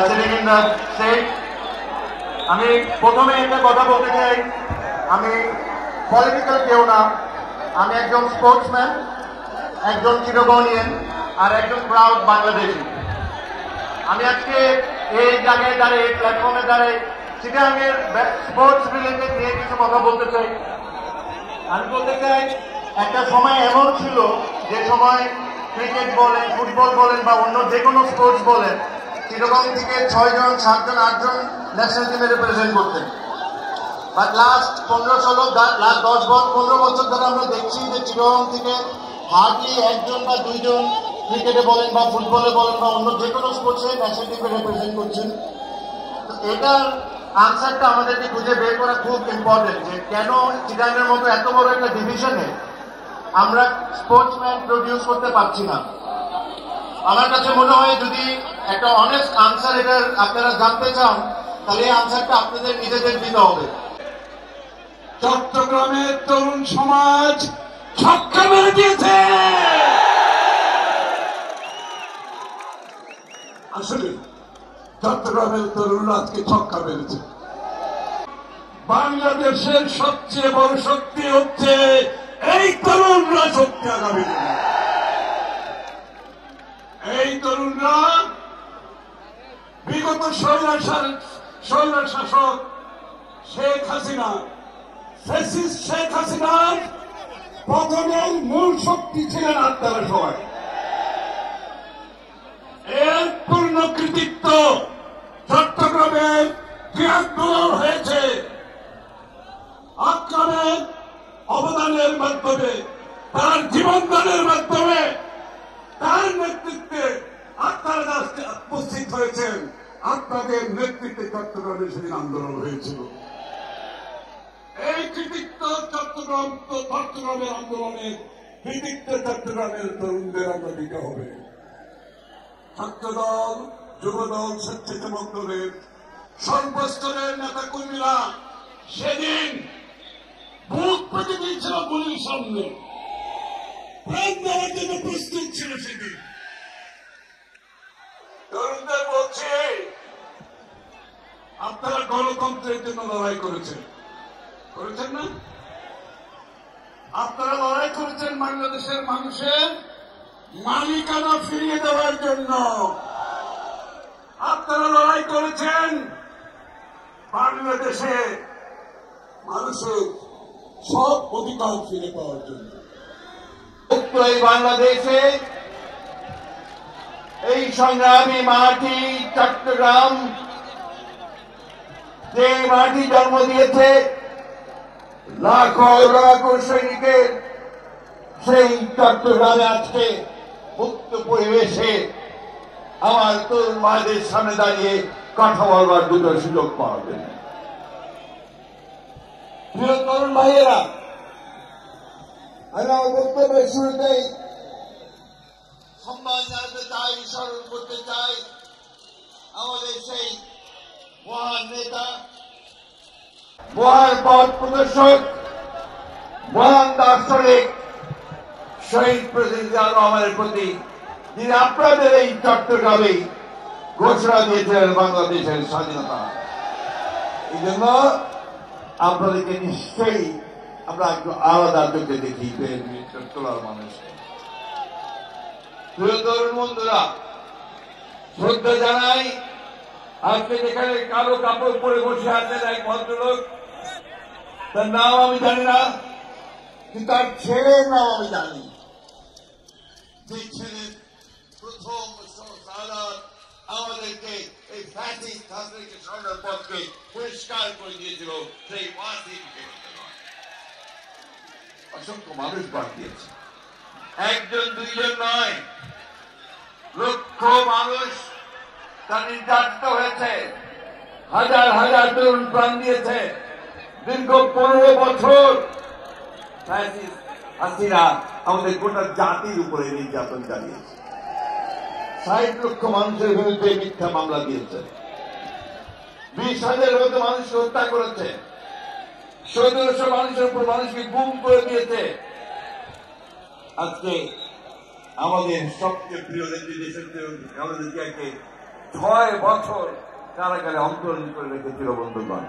sitting in the stage. আমি প্রথমে একটা কথা বলতে চাই, আমি পলিটিক্যাল কেউ না, আমি একজন স্পোর্টসম্যান, একজন চিরগণিয়ান আর একজন প্রাউড বাংলাদেশি। আমি আজকে এই জায়গায় দাঁড়িয়ে, প্ল্যাটফর্মে দাঁড়িয়ে চিটাগাংয়ের স্পোর্টস রিলেটেড নিয়ে কিছু কথা বলতে চাই। আমি বলতে চাই, একটা সময় এমন ছিল যে সময় ক্রিকেট বলেন, ফুটবল বলেন বা অন্য যে কোনো স্পোর্টস বলেন, চিটাগাং থেকে 6 জন, 7 জন, 8 জন ন্যাশনাল টিমে রিপ্রেজেন্ট করতেন। বাট লাস্ট 15-16 লাস্ট 10-15 বছর ধরে আমরা দেখছি যে চিটাগাং থেকে হার্ডলি 1 জন বা 2 জন ক্রিকেটে বলেন বা ফুটবলে বলেন বা অন্য যে কোনো স্পোর্টসে ন্যাশনাল টিমে রিপ্রেজেন্ট করছেন। তো এটার আনসারটা আমাদেরকে খুঁজে বের করা খুব ইম্পর্টেন্ট, যে কেন চিটাগাংয়ের মতো এত বড় একটা ডিভিশনে আমরা স্পোর্টসম্যান প্রডিউস করতে পারছি না। আমার কাছে মনে হয় যদি একটা অনেস্ট আনসার এটার আপনারা জানতে চান, তাহলে এই আনসারটা আপনাদের নিজেদের দিতে হবে। চট্টগ্রামের তরুণ সমাজ ছক্কা মেরে দিয়েছে। আসলে চট্টগ্রামের তরুণরা আজকে ছক্কা মেরেছে। বাংলাদেশের সবচেয়ে বড় শক্তি হচ্ছে এই তরুণরা। শক্তি আগামী দিনে এই তরুণরা বিগত স্বৈর শাসক শেখ হাসিনা, ফ্যাসিস্ট শেখ হাসিনার পতনের মূল শক্তি ছিলেন আপনারা সবাই। এর পূর্ণ কৃতিত্ব চট্টগ্রামের ক্রিয়াগুলো হয়েছে আপনাদের অবদানের মাধ্যমে, তার জীবনদানের মাধ্যমে, তার নেতৃত্বে আপনারা উপস্থিত হয়েছেন। আপনাদের নেতৃত্বে চট্টগ্রামে সেদিন আন্দোলন হয়েছিল। এই কৃতিত্ব চট্টগ্রামের আন্দোলনের কৃতিত্ব চট্টগ্রামের তরুণদের আমরা দিতে হবে। ছাত্রদল, যুবদল, স্বেচ্ছাসেবক দলের সর্বস্তরের নেতা কর্মীরা সেদিন বুক পেতে দিয়েছিল গুলির সামনে, প্রাণ দেওয়ার জন্য প্রস্তুত ছিল। সেদিন তরুণদের বলছে, আপনারা গণতন্ত্রের জন্য লড়াই করেছেন না? আপনারা লড়াই করেছেন বাংলাদেশের মানুষের মালিকানা ফিরিয়ে দেওয়ার জন্য। আপনারা লড়াই করেছেন বাংলাদেশে মানুষের সব অধিকার ফিরে পাওয়ার জন্য। এই বাংলাদেশে এই সংগ্রামী মাটি চট্টগ্রাম, যে মাটি জন্ম দিয়েছে লাখো লাখো সৈনিকের, সেই চট্টগ্রামে আজকে মুক্ত পরিবেশে আমার তরুণ মায়েদের সামনে দাঁড়িয়ে কথা বলবার দুটো সুযোগ পাওয়া যায়। প্রিয় তরুণ ভাইয়েরা, আমি আমার বক্তব্যের শুরুতেই সম্মান জানাতে চাই, স্মরণ করতে চাই আমাদের সেই মহান নেতা, মহান পথ প্রদর্শক, মহান দার্শনিক শহীদ প্রেসিডেন্ট জিয়াউর রহমানের প্রতি, যিনি আপনাদের এই চট্টগ্রামে ঘোষণা দিয়েছিলেন বাংলাদেশের স্বাধীনতা। এই জন্য আপনাদেরকে নিশ্চয়ই আমরা একটু আলাদা চোখে দেখি তোলার মানুষ। প্রিয় তরুণ বন্ধুরা, শ্রদ্ধা জানাই আজকে যেখানে কালো কাপড় পরে বসে আছেন এক ভদ্রলোক, তার নাম আমি জানি না, কিন্তু তার ছেলের নাম আমি জানি। যে ছেলে প্রথম সাদাত আমাদেরকে এই ফ্যাসিস্ট হাসিনাকে সরানোর পথকে পরিষ্কার করে দিয়েছিল, সেই ওয়াসিমকে অসংখ্য মানুষ বাদ দিয়েছে। একজন দুইজন নয়, লক্ষ মানুষ তার নির্যাতিত হয়েছে, হাজার হাজার তরুণ প্রাণ দিয়েছে। দীর্ঘ 15 বছর হাসিনা আমাদের গোটা জাতির উপরে নির্যাতন চালিয়েছে। 60 লক্ষ মানুষের বিরুদ্ধে মিথ্যা মামলা দিয়েছে, 20,000 মতো মানুষকে হত্যা করেছে, 1700 মানুষের উপর মানুষকে গুম করে দিয়েছে। আজকে আমাদের সবচেয়ে প্রিয় নেত্রী দেশের খালেদা জিয়াকে 6 বছর কারাগারে অন্তরীণ করে রেখেছিল বন্ধুগণ।